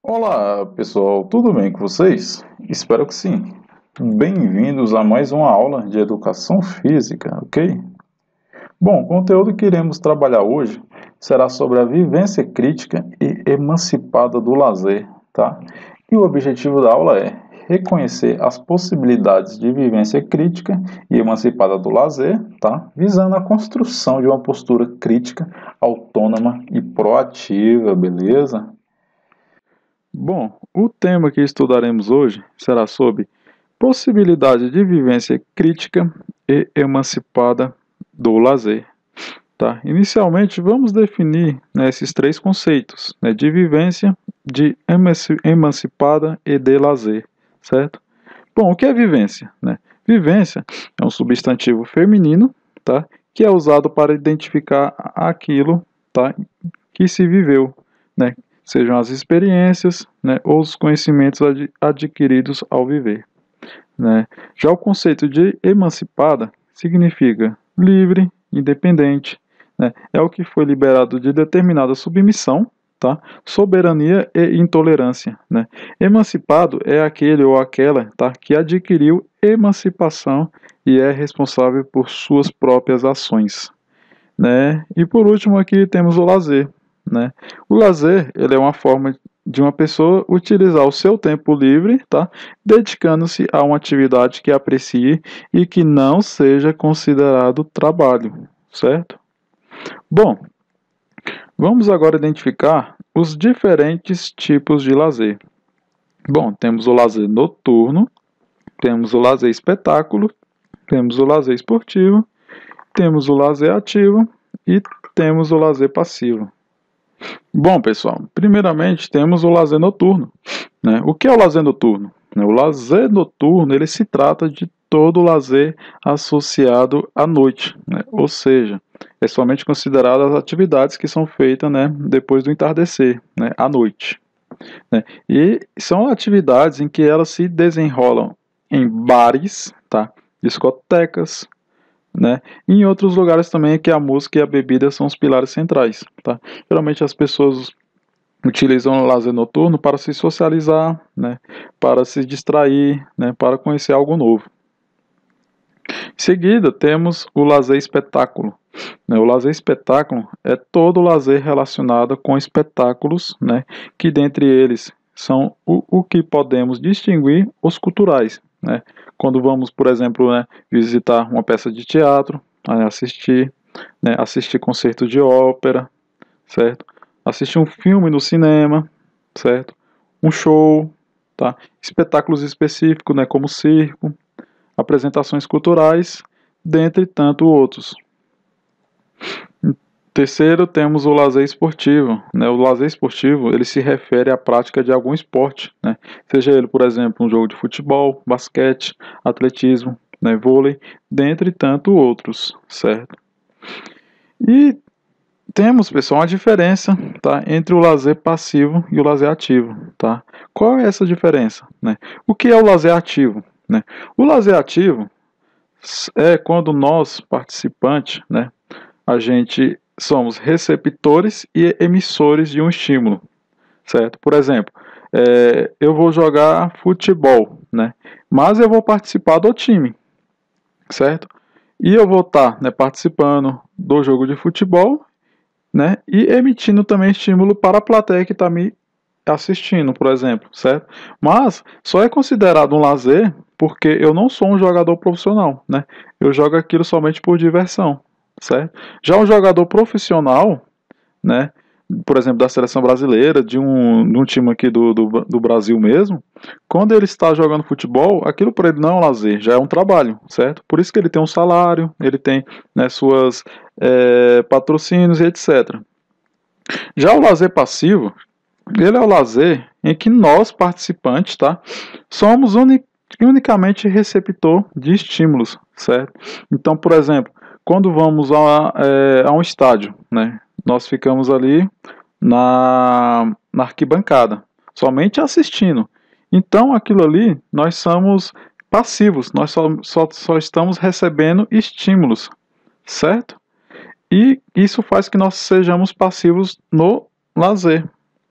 Olá, pessoal, tudo bem com vocês? Espero que sim. Bem-vindos a mais uma aula de educação física, ok? Bom, o conteúdo que iremos trabalhar hoje será sobre a vivência crítica e emancipada do lazer, tá? E o objetivo da aula é reconhecer as possibilidades de vivência crítica e emancipada do lazer, tá? Visando a construção de uma postura crítica, autônoma e proativa, beleza? Bom, o tema que estudaremos hoje será sobre possibilidade de vivência crítica e emancipada do lazer. Tá? Inicialmente, vamos definir, esses três conceitos, de vivência, de emancipada e de lazer, certo? Bom, o que é vivência? Vivência é um substantivo feminino, tá? Que é usado para identificar aquilo, tá? Que se viveu, né? Sejam as experiências, ou os conhecimentos adquiridos ao viver, né? Já o conceito de emancipada significa livre, independente, né? É o que foi liberado de determinada submissão, tá? Soberania e intolerância, né? Emancipado é aquele ou aquela, tá? Que adquiriu emancipação e é responsável por suas próprias ações, né? E por último aqui temos o lazer, né? O lazer, ele é uma forma de uma pessoa utilizar o seu tempo livre, tá? Dedicando-se a uma atividade que aprecie e que não seja considerado trabalho, certo? Bom, vamos agora identificar os diferentes tipos de lazer. Bom, temos o lazer noturno, temos o lazer espetáculo, temos o lazer esportivo, temos o lazer ativo e temos o lazer passivo. Bom, pessoal, primeiramente temos o lazer noturno, né? O que é o lazer noturno? O lazer noturno, ele se trata de todo o lazer associado à noite, né? Ou seja, é somente considerado as atividades que são feitas, depois do entardecer, à noite, né? E são atividades em que elas se desenrolam em bares, tá? Discotecas, né? E em outros lugares também é que a música e a bebida são os pilares centrais, tá? Geralmente as pessoas utilizam o lazer noturno para se socializar, né? Para se distrair, né? Para conhecer algo novo. Em seguida, temos o lazer espetáculo. O lazer espetáculo é todo o lazer relacionado com espetáculos, né? Que dentre eles são o que podemos distinguir os culturais, né? Quando vamos, por exemplo, visitar uma peça de teatro, assistir, assistir concerto de ópera, certo? Assistir um filme no cinema, certo? Um show, tá? Espetáculos específicos, como circo, apresentações culturais, dentre tanto outros. Em terceiro, temos o lazer esportivo, O lazer esportivo, ele se refere à prática de algum esporte, Seja ele, por exemplo, um jogo de futebol, basquete, atletismo, vôlei, dentre tanto outros, certo? E temos, pessoal, uma diferença, tá, entre o lazer passivo e o lazer ativo, tá? Qual é essa diferença, O que é o lazer ativo, O lazer ativo é quando nós, participantes, a gente somos receptores e emissores de um estímulo, certo? Por exemplo, eu vou jogar futebol, mas eu vou participar do time, certo? E eu vou estar, participando do jogo de futebol, e emitindo também estímulo para a plateia que está me assistindo, por exemplo, certo? Mas só é considerado um lazer porque eu não sou um jogador profissional, Eu jogo aquilo somente por diversão, certo? Já um jogador profissional, né? Por exemplo, da seleção brasileira, de um time aqui do Brasil mesmo, quando ele está jogando futebol, aquilo para ele não é um lazer, já é um trabalho, certo? Por isso que ele tem um salário, ele tem, suas patrocínios e etc. Já o lazer passivo, ele é o lazer em que nós, participantes, tá, somos unicamente receptor de estímulos, certo? Então, por exemplo, quando vamos a um estádio, nós ficamos ali na arquibancada, somente assistindo. Então, aquilo ali, nós somos passivos, nós só estamos recebendo estímulos, certo? E isso faz que nós sejamos passivos no lazer,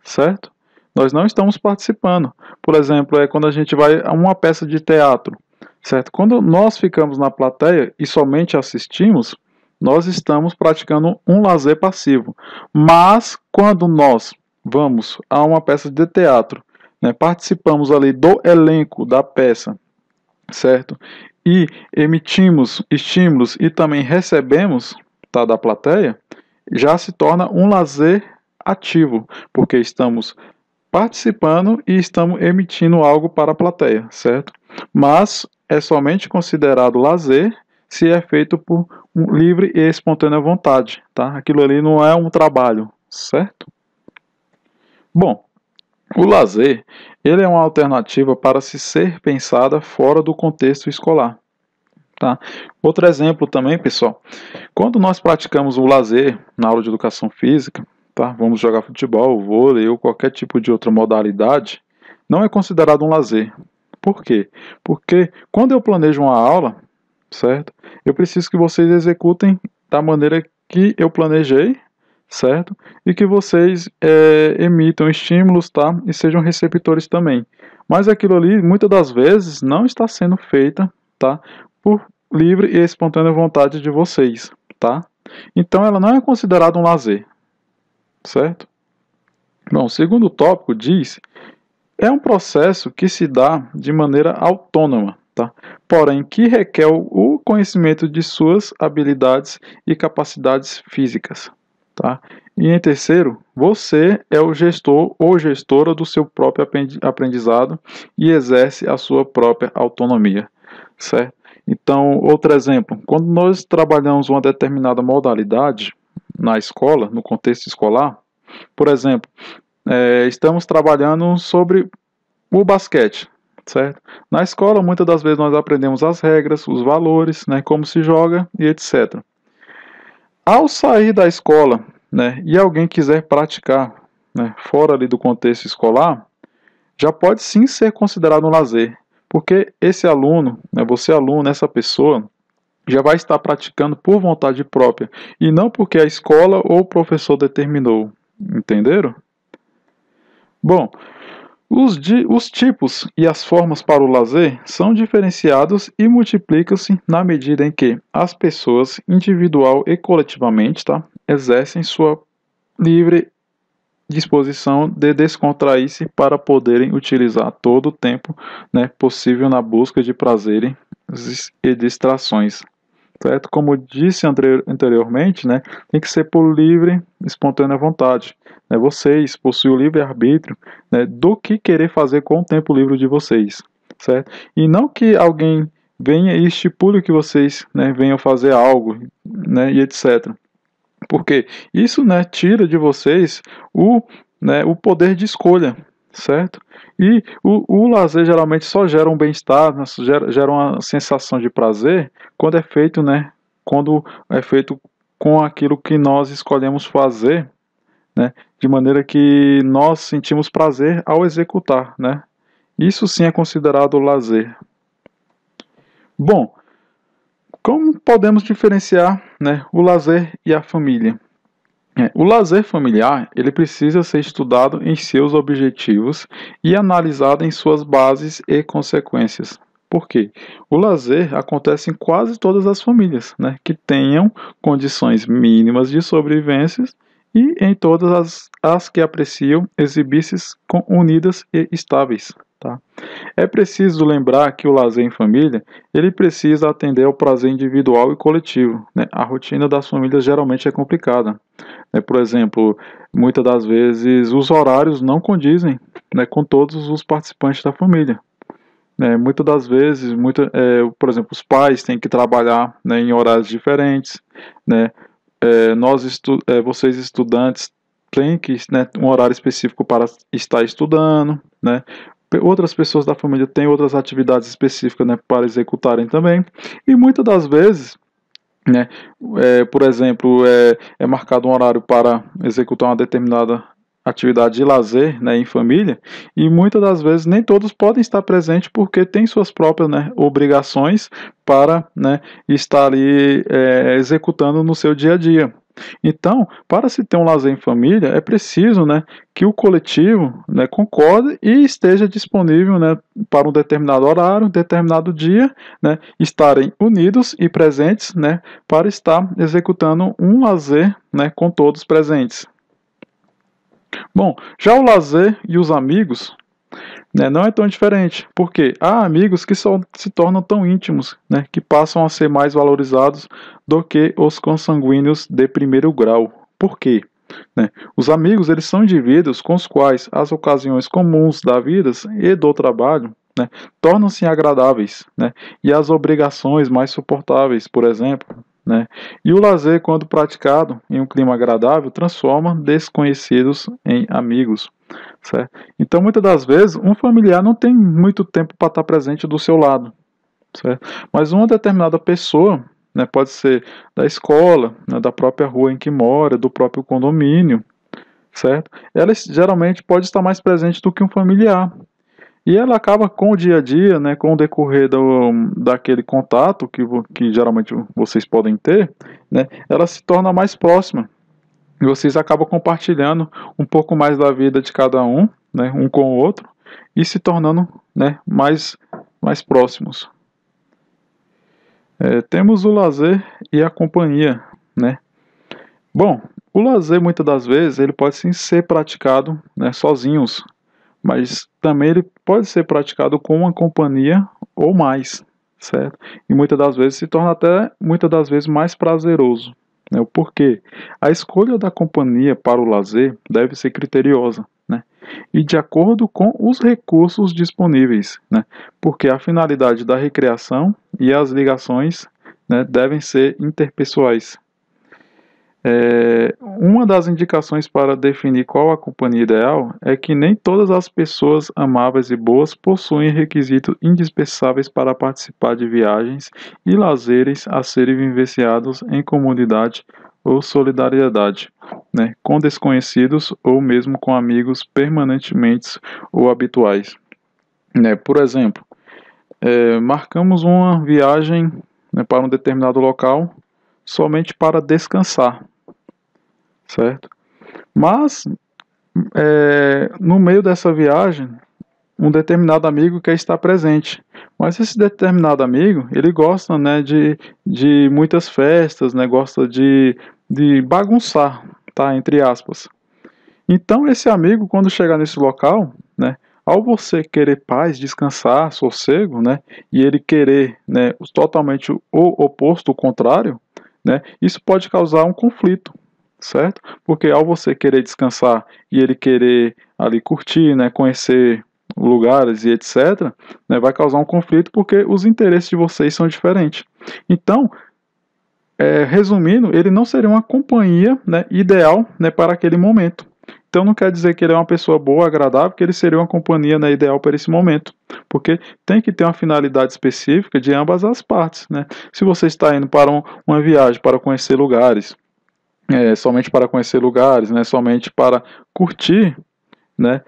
certo? nós não estamos participando. Por exemplo, é quando a gente vai a uma peça de teatro, certo? Quando nós ficamos na plateia e somente assistimos, nós estamos praticando um lazer passivo. Mas quando nós vamos a uma peça de teatro, né, participamos ali do elenco da peça, certo? E emitimos estímulos e também recebemos, tá, da plateia, já se torna um lazer ativo, porque estamos participando e estamos emitindo algo para a plateia, certo? Mas é somente considerado lazer se é feito por livre e espontânea vontade, tá? Aquilo ali não é um trabalho, certo? Bom, o lazer, ele é uma alternativa para se ser pensada fora do contexto escolar, tá? Outro exemplo também, pessoal, quando nós praticamos o lazer na aula de educação física, tá? Vamos jogar futebol, vôlei ou qualquer tipo de outra modalidade, não é considerado um lazer. Por quê? Porque quando eu planejo uma aula, certo? Eu preciso que vocês executem da maneira que eu planejei, certo? E que vocês emitam estímulos, tá? E sejam receptores também. Mas aquilo ali, muitas das vezes, não está sendo feita, tá? Por livre e espontânea vontade de vocês, tá? Então ela não é considerada um lazer, certo? Bom, o segundo tópico diz é um processo que se dá de maneira autônoma, tá? Porém que requer o conhecimento de suas habilidades e capacidades físicas, tá? E em terceiro, você é o gestor ou gestora do seu próprio aprendizado e exerce a sua própria autonomia, certo? Então, outro exemplo, quando nós trabalhamos uma determinada modalidade na escola, no contexto escolar, por exemplo, estamos trabalhando sobre o basquete, certo? Na escola, muitas das vezes nós aprendemos as regras, os valores, né, como se joga e etc. Ao sair da escola, né, e alguém quiser praticar, né, fora ali do contexto escolar, já pode sim ser considerado um lazer, porque esse aluno, né, você aluno, essa pessoa, já vai estar praticando por vontade própria e não porque a escola ou o professor determinou. Entenderam? Bom, os tipos e as formas para o lazer são diferenciados e multiplicam-se na medida em que as pessoas, individual e coletivamente, tá, exercem sua livre disposição de descontrair-se para poderem utilizar todo o tempo, né, possível na busca de prazeres e distrações. Certo? Como disse anteriormente, né, tem que ser por livre, espontânea vontade. Né? Vocês possuem o livre-arbítrio, né, do que querer fazer com o tempo livre de vocês. Certo? E não que alguém venha e estipule que vocês, né, venham fazer algo, né, e etc. Porque isso, né, tira de vocês o poder de escolha, certo? E o lazer geralmente só gera um bem-estar, né, gera uma sensação de prazer quando é feito, né, quando é feito com aquilo que nós escolhemos fazer, né, de maneira que nós sentimos prazer ao executar, né? Isso sim é considerado lazer. Bom, como podemos diferenciar, né, o lazer e a família? O lazer familiar, ele precisa ser estudado em seus objetivos e analisado em suas bases e consequências. Por quê? O lazer acontece em quase todas as famílias, né, que tenham condições mínimas de sobrevivência e em todas as que apreciam exibir-se unidas e estáveis. Tá? É preciso lembrar que o lazer em família, ele precisa atender ao prazer individual e coletivo. Né? A rotina das famílias geralmente é complicada. Por exemplo, muitas das vezes os horários não condizem, né, com todos os participantes da família. Muitas das vezes, por exemplo, os pais têm que trabalhar, né, em horários diferentes, né, vocês estudantes têm que, né, um horário específico para estar estudando, né, outras pessoas da família têm outras atividades específicas, né, para executarem também, e muitas das vezes, né, por exemplo, é marcado um horário para executar uma determinada atividade de lazer, né, em família, e muitas das vezes nem todos podem estar presentes porque têm suas próprias, né, obrigações para, né, estar ali executando no seu dia a dia. Então, para se ter um lazer em família, é preciso, né, que o coletivo, né, concorde e esteja disponível, né, para um determinado horário, um determinado dia, né, estarem unidos e presentes, né, para estar executando um lazer, né, com todos presentes. Bom, já o lazer e os amigos, né, não é tão diferente, porque há amigos que se tornam tão íntimos, né, que passam a ser mais valorizados do que os consanguíneos de primeiro grau. Por quê? Né? Os amigos, eles são indivíduos com os quais as ocasiões comuns da vida e do trabalho, né, tornam-se agradáveis, né, e as obrigações mais suportáveis, por exemplo. Né? E o lazer, quando praticado em um clima agradável, transforma desconhecidos em amigos. Certo? Então, muitas das vezes, um familiar não tem muito tempo para estar presente do seu lado. Certo? Mas uma determinada pessoa, né, pode ser da escola, né, da própria rua em que mora, do próprio condomínio, certo? Ela geralmente pode estar mais presente do que um familiar. E ela acaba com o dia a dia, né, com o decorrer daquele contato que geralmente vocês podem ter, né, ela se torna mais próxima. E vocês acabam compartilhando um pouco mais da vida de cada um, né, um com o outro, e se tornando, né, mais próximos. Temos o lazer e a companhia, né? Bom, o lazer muitas das vezes ele pode sim ser praticado, né, sozinhos, mas também ele pode ser praticado com uma companhia ou mais, certo? E muitas das vezes se torna até muitas das vezes mais prazeroso. Né? O porquê? A escolha da companhia para o lazer deve ser criteriosa, né? E de acordo com os recursos disponíveis, né? Porque a finalidade da recreação e as ligações, né, devem ser interpessoais. Uma das indicações para definir qual a companhia ideal é que nem todas as pessoas amáveis e boas possuem requisitos indispensáveis para participar de viagens e lazeres a serem vivenciados em comunidade ou solidariedade, né, com desconhecidos ou mesmo com amigos permanentemente ou habituais. Né? Por exemplo, marcamos uma viagem, né, para um determinado local somente para descansar, certo? Mas, no meio dessa viagem, um determinado amigo quer estar presente. Mas esse determinado amigo, ele gosta, né, de muitas festas, né, gosta de bagunçar, tá? Entre aspas. Então, esse amigo, quando chegar nesse local, né, ao você querer paz, descansar, sossego, né, e ele querer, né, totalmente o oposto, o contrário, né, isso pode causar um conflito, certo? Porque ao você querer descansar e ele querer ali curtir, né, conhecer lugares e etc., né, vai causar um conflito porque os interesses de vocês são diferentes. Então, resumindo, ele não seria uma companhia, né, ideal, né, para aquele momento. Então não quer dizer que ele é uma pessoa boa, agradável, que ele seria uma companhia, né, ideal para esse momento. Porque tem que ter uma finalidade específica de ambas as partes. Né? Se você está indo para uma viagem para conhecer lugares, somente para conhecer lugares, né, somente para curtir, né,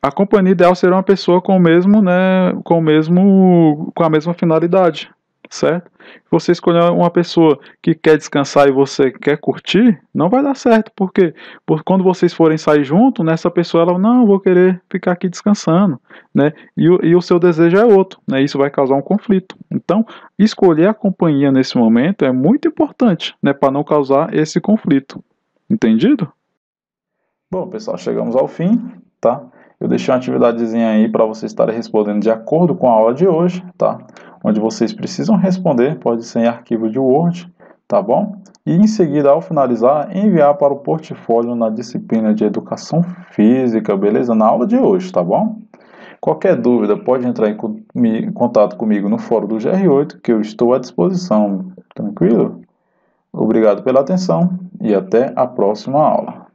a companhia ideal seria uma pessoa com o mesmo, né, com a mesma finalidade, certo? Você escolher uma pessoa que quer descansar e você quer curtir, não vai dar certo, porque quando vocês forem sair junto, nessa pessoa ela não, eu vou querer ficar aqui descansando, né? E o seu desejo é outro, né? Isso vai causar um conflito. Então, escolher a companhia nesse momento é muito importante, né, para não causar esse conflito. Entendido? Bom, pessoal, chegamos ao fim, tá? Eu deixei uma atividadezinha aí para vocês estarem respondendo de acordo com a aula de hoje, tá? Onde vocês precisam responder, pode ser em arquivo de Word, tá bom? E em seguida, ao finalizar, enviar para o portfólio na disciplina de Educação Física, beleza? Na aula de hoje, tá bom? Qualquer dúvida, pode entrar em contato comigo no fórum do GR8, que eu estou à disposição, tranquilo? Obrigado pela atenção e até a próxima aula.